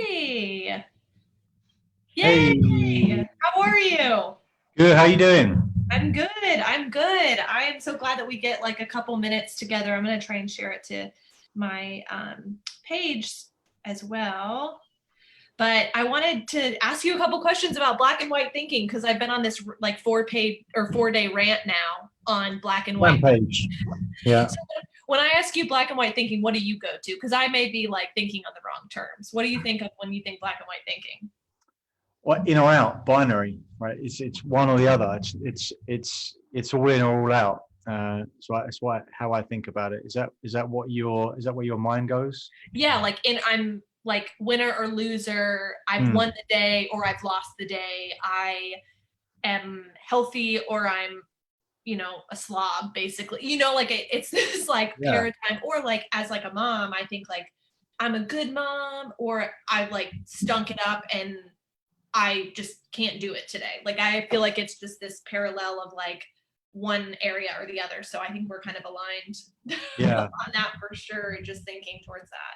Hey, Hey, yay! How are you? good. How you doing? I'm good. I'm good. I am so glad that we get like a couple minutes together. I'm gonna try and share it to my page as well. But I wanted to ask you a couple questions about black and white thinking because I've been on this like 4 page or 4 day rant now on black and white. Rampage. Yeah. So when I ask you black and white thinking, what do you go to? Because I may be like thinking on the wrong terms. What do you think of when you think black and white thinking? What in or out? Binary, right? It's one or the other. It's all in or all out. So that's why how I think about it. Is that where your mind goes? Yeah, like I'm like winner or loser. I've Hmm. won the day or I've lost the day. I am healthy or I'm, a slob basically. Like it's this like Yeah. paradigm or like as like a mom, I think like I'm a good mom or I've like stunk it up and I just can't do it today. Like I feel like it's just this parallel of like one area or the other. So I think we're kind of aligned Yeah. on that for sure, just thinking towards that.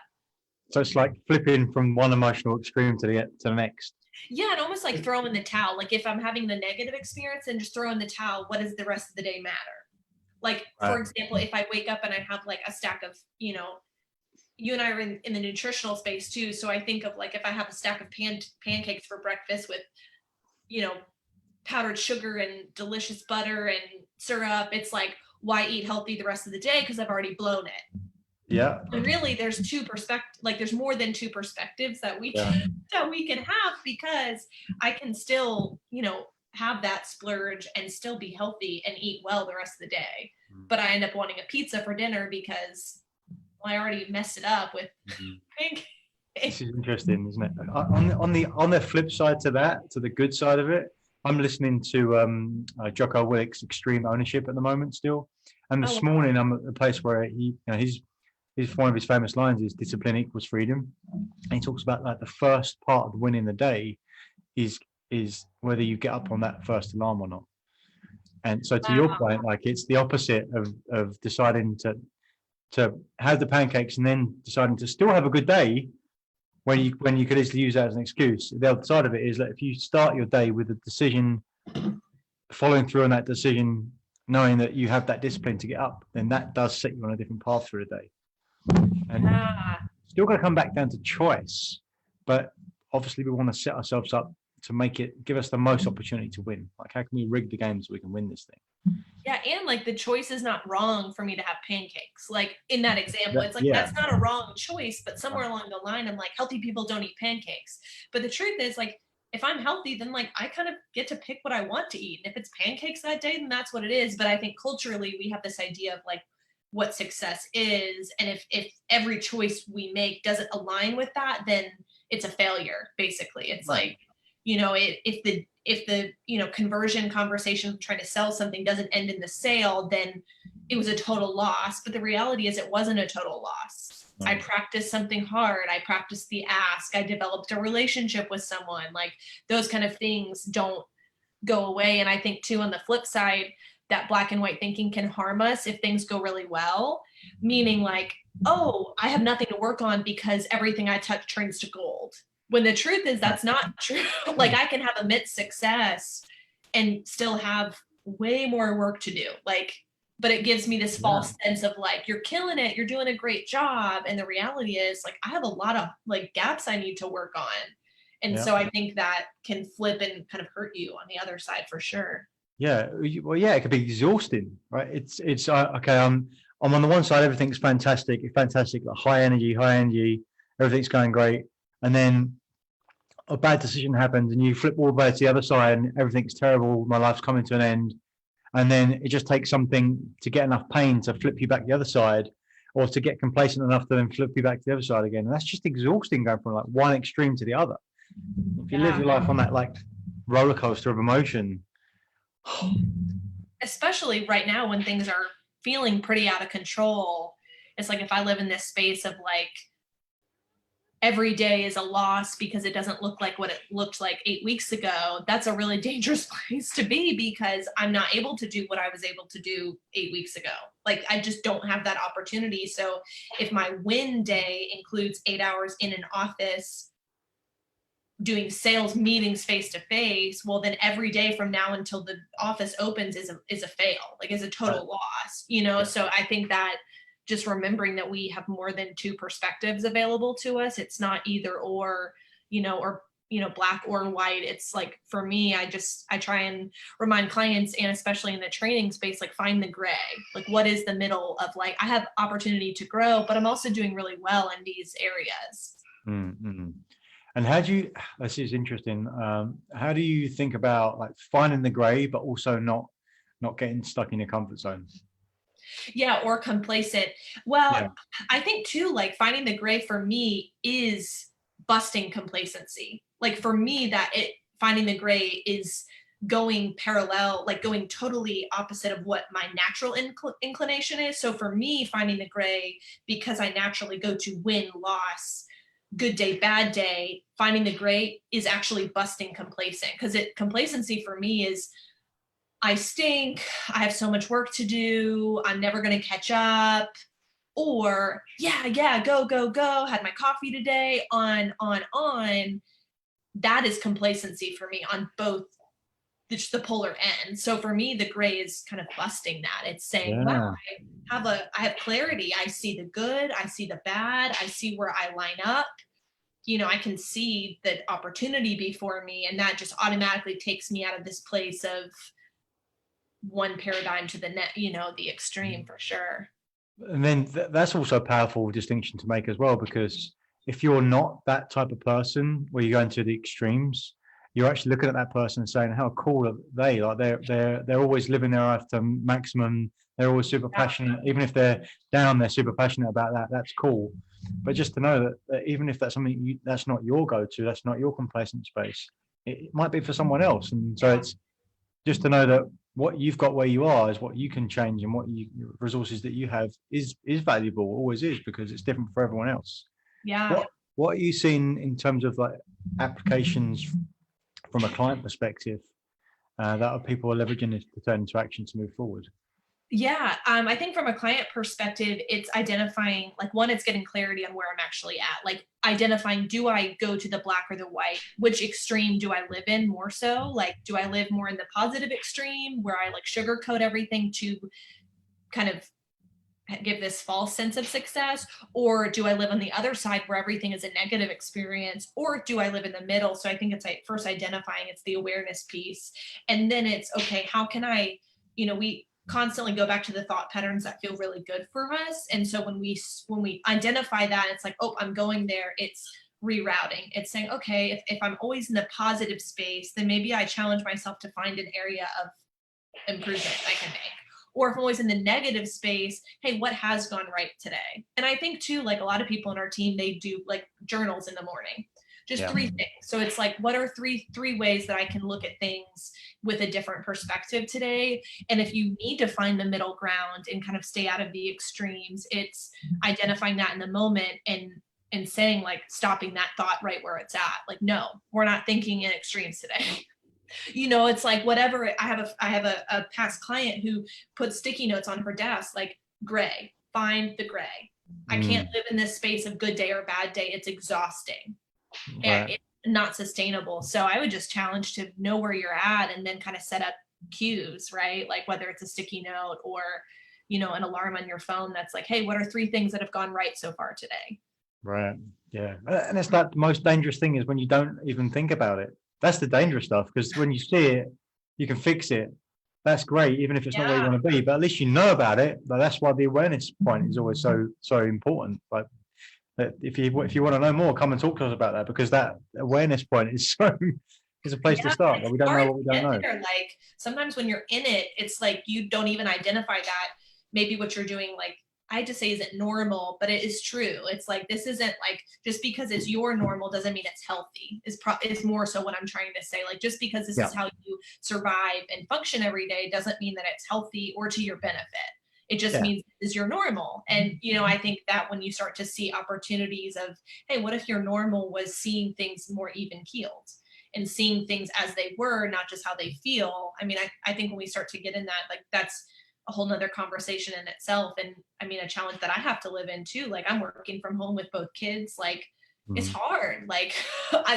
So it's like flipping from one emotional extreme to the next. Yeah, and almost like throw in the towel. Like if I'm having the negative experience and just throw in the towel, what does the rest of the day matter? Like for Right. example, if I wake up and I have like a stack of, you and I are in the nutritional space too. So I think of like if I have a stack of pancakes for breakfast with, you know, powdered sugar and delicious butter and syrup, it's like why eat healthy the rest of the day because I've already blown it. Yeah. And really there's two perspectives, like there's more than two perspectives that we Yeah. can that we can have because I can still, have that splurge and still be healthy and eat well the rest of the day. But I end up wanting a pizza for dinner because I already messed it up with Mhm. This pancakes. is interesting, isn't it? On the flip side to that, to the good side of it, I'm listening to Jocko Willick's Extreme Ownership at the moment still, and Oh this wow. morning I'm at the place where he's one of his famous lines is discipline equals freedom, and he talks about like the first part of winning the day is is whether you get up on that first alarm or not. And so to your Wow. point, like it's the opposite of deciding to have the pancakes and then deciding to still have a good day when you could easily use that as an excuse. The other side of it is that if you start your day with a decision, following through on that decision, knowing that you have that discipline to get up, then that does set you on a different path through the day. And Yeah. still got to come back down to choice, but obviously we want to set ourselves up to make it give us the most opportunity to win. Like how can we rig the game so we can win this thing? Yeah, and like the choice is not wrong for me to have pancakes. Like in that example, That, it's like yeah, that's not a wrong choice, but somewhere along the line, I'm like, healthy people don't eat pancakes. But the truth is, like, if I'm healthy, then like I kind of get to pick what I want to eat. And if it's pancakes that day, then that's what it is. But I think culturally, we have this idea of like what success is. And if every choice we make doesn't align with that, then it's a failure, basically. It's right. like, if the conversion conversation trying to sell something doesn't end in the sale, then it was a total loss. But the reality is it wasn't a total loss. I No. practiced something hard. I practiced the ask. I developed a relationship with someone. Like those kind of things don't go away. And I think too on the flip side, that black and white thinking can harm us if things go really well, meaning like, oh, I have nothing to work on because everything I touch turns to gold. When the truth is Right. that's not true. Like I can have immense success and still have way more work to do. Like, but it gives me this Yeah. false sense of like, you're killing it, you're doing a great job. And the reality is like I have a lot of like gaps I need to work on. And Yeah. so I think that can flip and kind of hurt you on the other side for sure. Yeah, well, yeah, it could be exhausting, right? It's okay. I'm on the one side, everything's fantastic, like high energy, everything's going great, and then a bad decision happens, and you flip all the way to the other side, and everything's terrible. My life's coming to an end, and then it just takes something to get enough pain to flip you back the other side, or to get complacent enough to then flip you back to the other side again. And that's just exhausting going from like one extreme to the other. If you live Yeah. your life on that like roller coaster of emotion. Especially right now when things are feeling pretty out of control. It's like if I live in this space of like every day is a loss because it doesn't look like what it looked like 8 weeks ago, that's a really dangerous place to be because I'm not able to do what I was able to do 8 weeks ago. Like I just don't have that opportunity. So if my win day includes 8 hours in an office doing sales meetings face to face, well then every day from now until the office opens is a fail, like is a Right. total loss, you know? Yeah. So I think that just remembering that we have more than two perspectives available to us. It's not either or, or black or white. It's like for me, I try and remind clients, and especially in the training space, like find the gray. Like what is the middle of, like I have opportunity to grow, but I'm also doing really well in these areas. Mm-hmm. And how do you, this is interesting. How do you think about like finding the gray, but also not getting stuck in your comfort zone? Yeah, or complacent. Well, Yeah. I think too, like finding the gray for me is busting complacency. Like for me, that it finding the gray is going parallel, like going totally opposite of what my natural inclination is. So for me, finding the gray, because I naturally go to win, loss, good day, bad day, finding the gray is actually busting complacent, because complacency for me is I stink, I have so much work to do, I'm never going to catch up. Or, yeah, yeah, go, go, go, had my coffee today, on. That is complacency for me on both the polar ends. So for me, the gray is kind of busting that. It's saying, wow, Yeah. I have clarity. I see the good, I see the bad, I see where I line up. I can see the opportunity before me, and that just automatically takes me out of this place of one paradigm to the net, the extreme for sure. And then that's also a powerful distinction to make as well, because if you're not that type of person where you go into the extremes, you're actually looking at that person and saying, how cool are they? Like they're always living their life to maximum. They're always super Yeah. passionate. Even if they're down, they're super passionate about that. That's cool. But just to know that even if that's something that's not your go-to, that's not your complacent space, it might be for someone else. And so Yeah. it's just to know that what you've got where you are is what you can change, and what resources that you have is valuable, always is, because it's different for everyone else. Yeah. What are you seeing in terms of like applications from a client perspective that are people are leveraging this to turn into action to move forward? Yeah, I think from a client perspective, it's identifying, like, one, it's getting clarity on where I'm actually at. Like identifying, do I go to the black or the white? Which extreme do I live in more so? Like, do I live more in the positive extreme where I like sugarcoat everything to kind of give this false sense of success? Or do I live on the other side where everything is a negative experience? Or do I live in the middle? So I think it's like first identifying, it's the awareness piece. And then it's, okay, how can I, we constantly go back to the thought patterns that feel really good for us. And so when we identify that, it's like, oh, I'm going there. It's rerouting. It's saying, okay, if I'm always in the positive space, then maybe I challenge myself to find an area of improvement I can make. Or if I'm always in the negative space, hey, what has gone right today? And I think too, like a lot of people in our team, they do like journals in the morning, just Yeah. 3 things. So it's like, what are three ways that I can look at things with a different perspective today? And if you need to find the middle ground and kind of stay out of the extremes, it's identifying that in the moment and saying, like, stopping that thought right where it's at. Like, no, we're not thinking in extremes today. It's like whatever. I have a past client who put sticky notes on her desk, like, gray, find the gray. I can't Mm, live in this space of good day or bad day. It's exhausting and right. it's not sustainable. So I would just challenge to know where you're at and then kind of set up cues, right? Like whether it's a sticky note or, an alarm on your phone that's like, hey, what are 3 things that have gone right so far today? Right. Yeah. And it's like the most dangerous thing is when you don't even think about it. That's the dangerous stuff, because when you see it, you can fix it. That's great, even if it's not where you Yeah. want to be. But at least you know about it. But that's why the awareness point is always so important. Like if you want to know more, come and talk to us about that, because that awareness point is so is a place to Yeah, start. it's But we don't know hard what we to don't get know. there. Like sometimes when you're in it, it's like you don't even identify that maybe what you're doing, like I just say isn't normal, but it is true. It's like this isn't like just because it's your normal doesn't mean it's healthy. Is more so what I'm trying to say. Like just because this Yeah. is how you survive and function every day doesn't mean that it's healthy or to your benefit. It just Yeah. means this is your normal. And I think that when you start to see opportunities of, hey, what if your normal was seeing things more even keeled? And seeing things as they were, not just how they feel. I mean, I think when we start to get in that, like that's a whole nother conversation in itself. And I mean, a challenge that I have to live in too. Like I'm working from home with both kids. Like, it's Mhm. hard. Like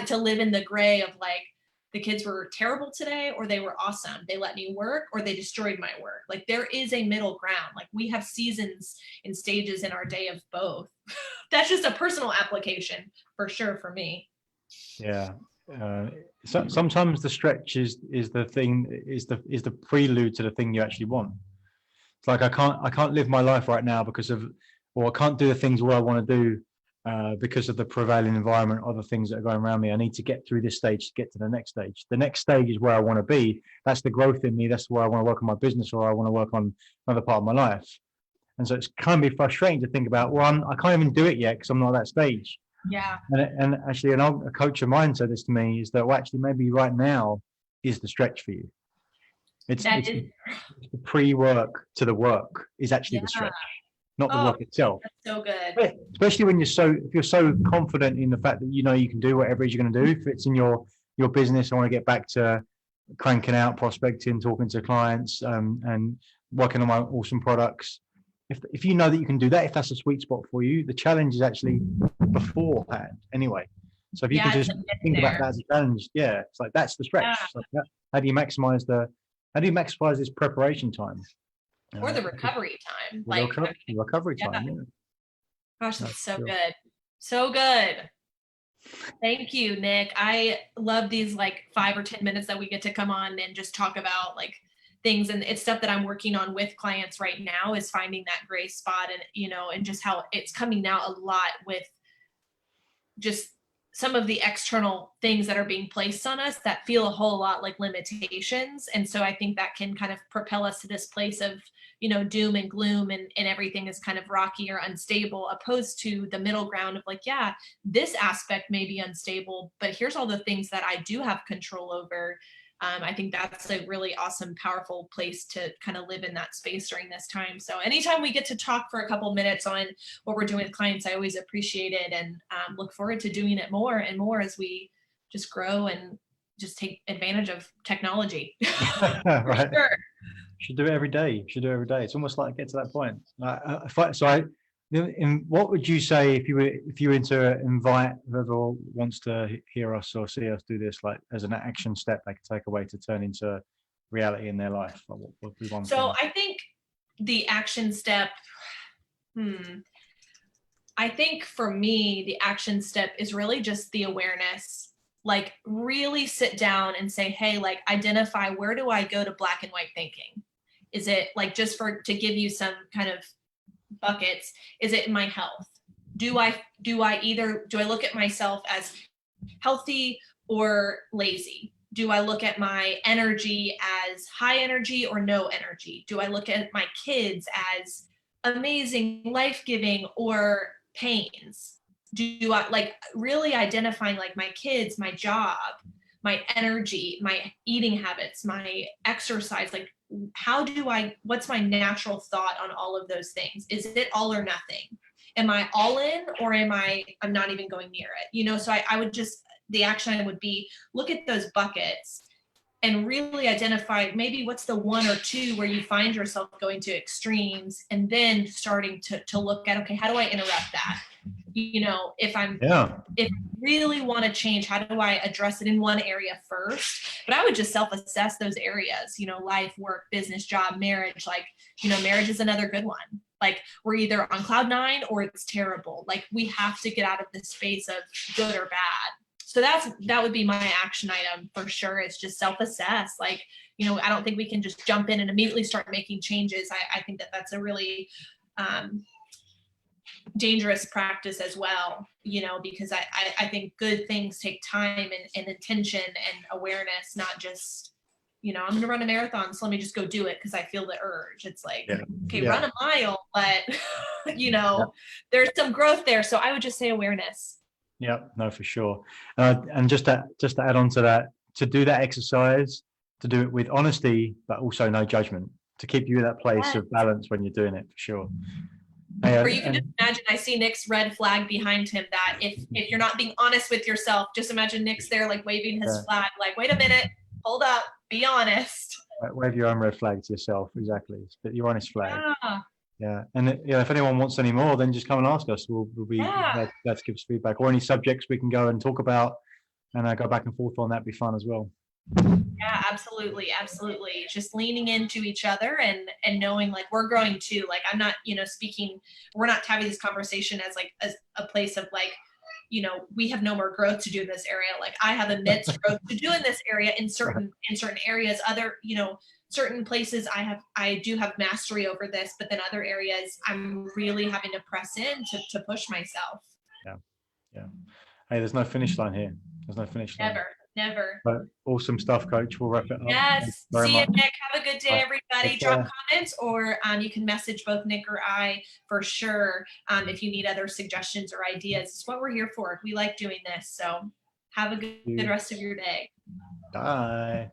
to live in the gray of like the kids were terrible today or they were awesome. They let me work or they destroyed my work. Like there is a middle ground. Like we have seasons and stages in our day of both. That's just a personal application for sure for me. Yeah. Uh, Sometimes the stretch is the thing is the prelude to the thing you actually want. It's like I can't live my life right now because of, or I can't do the things what I want to do because of the prevailing environment or the things that are going around me. I need to get through this stage to get to the next stage. The next stage is where I want to be. That's the growth in me. That's where I want to work on my business or I want to work on another part of my life. And so it's kind of be frustrating to think about, well, I can't even do it yet because I'm not at that stage. Yeah, And actually, a coach of mine said this to me is that, well, actually, maybe right now is the stretch for you. that It's is, the pre-work to the work is actually yeah. the stretch, not the Oh, work itself. that's so good. But especially when if you're so confident in the fact that you know you can do whatever it is you're going to do. If it's in your business, I want to get back to cranking out, prospecting, talking to clients, and working on my awesome products. If you know that you can do that, if that's a sweet spot for you, the challenge is actually beforehand anyway. So if you can Yeah, just to get think about that there. as a challenge, yeah, it's like that's the stretch. Yeah. It's like how do you maximize this preparation time? Or the Just recovery time. the Like, I mean, recovery yeah, time. Yeah, gosh, no, that's so sure. good. So good. Thank you, Nick. I love these like 5 or 10 minutes that we get to come on and just talk about like things. And it's stuff that I'm working on with clients right now is finding that gray spot and, and just how it's coming out a lot with just some of the external things that are being placed on us that feel a whole lot like limitations. And so I think that can kind of propel us to this place of, doom and gloom and everything is kind of rocky or unstable, opposed to the middle ground of like, yeah, this aspect may be unstable, but here's all the things that I do have control over. I think that's a really awesome, powerful place to kind of live in that space during this time. So anytime we get to talk for a couple minutes on what we're doing with clients, I always appreciate it and look forward to doing it more and more as we just grow and just take advantage of technology. For Right. sure. Should do it every day. Should do it every day. It's almost like get to that point. What would you say if you were to invite whoever wants to hear us or see us do this, like as an action step they can take away to turn into reality in their life? Like what would be one So thing? I think the action step, hmm, I think for me, the action step is really just the awareness. Like, really sit down and say, hey, like, identify where do I go to black and white thinking? Is it like just to give you some kind of buckets? Is it in my health? Do I look at myself as healthy or lazy? Do I look at my energy as high energy or no energy? Do I look at my kids as amazing, life giving, or pains? Do I like really identifying like my kids, my job, my energy, my eating habits, my exercise? Like, what's my natural thought on all of those things? Is it all or nothing? Am I all in or I'm not even going near it? So I would just, the action would be look at those buckets and really identify maybe what's the one or two where you find yourself going to extremes and then starting to look at, okay, how do I interrupt that? Yeah. If I really want to change, how do I address it in one area first? But I would just self-assess those areas, life, work, business, job, marriage. Like, marriage is another good one. Like, we're either on cloud nine or it's terrible. Like, we have to get out of this space of good or bad. So that would be my action item for sure. It's just self-assess. Like, I don't think we can just jump in and immediately start making changes. I think that's a really dangerous practice as well, because I think good things take time and intention and awareness, not just, I'm going to run a marathon, so let me just go do it because I feel the urge. It's like, Yeah. okay, Yeah. run a mile, but, Yeah. there's some growth there. So I would just say awareness. Yeah. No, for sure. And just to add on to that, to do that exercise, to do it with honesty, but also no judgment, to keep you in that place Yes. of balance when you're doing it, for sure. Or you can just imagine, I see Nick's red flag behind him, that if you're not being honest with yourself, just imagine Nick's there like waving his flag, like, wait a minute, hold up, be honest. Wave your own red flag to yourself. Exactly. But your honest flag. Yeah. Yeah, and if anyone wants any more, then just come and ask us. We'll be Yeah. glad to give us feedback, or any subjects we can go and talk about, and go back and forth on that. Be fun as well. Yeah, absolutely, absolutely. Just leaning into each other and knowing like we're growing too. Like I'm not, speaking, we're not having this conversation as like as a place of like, we have no more growth to do in this area. Like I have immense growth to do in this area in certain areas. Other, certain places I do have mastery over this, but then other areas I'm really having to press in to push myself. Yeah, yeah. Hey, there's no finish line here. There's no finish line. Never, never. But awesome stuff, Coach. We'll wrap it up. Thank you Yes. very See you, much. Nick. Have a good day, Right. everybody. Take Drop care. comments, or you can message both Nick or I for sure if you need other suggestions or ideas. It's what we're here for. We like doing this. So have a good rest of your day. Bye.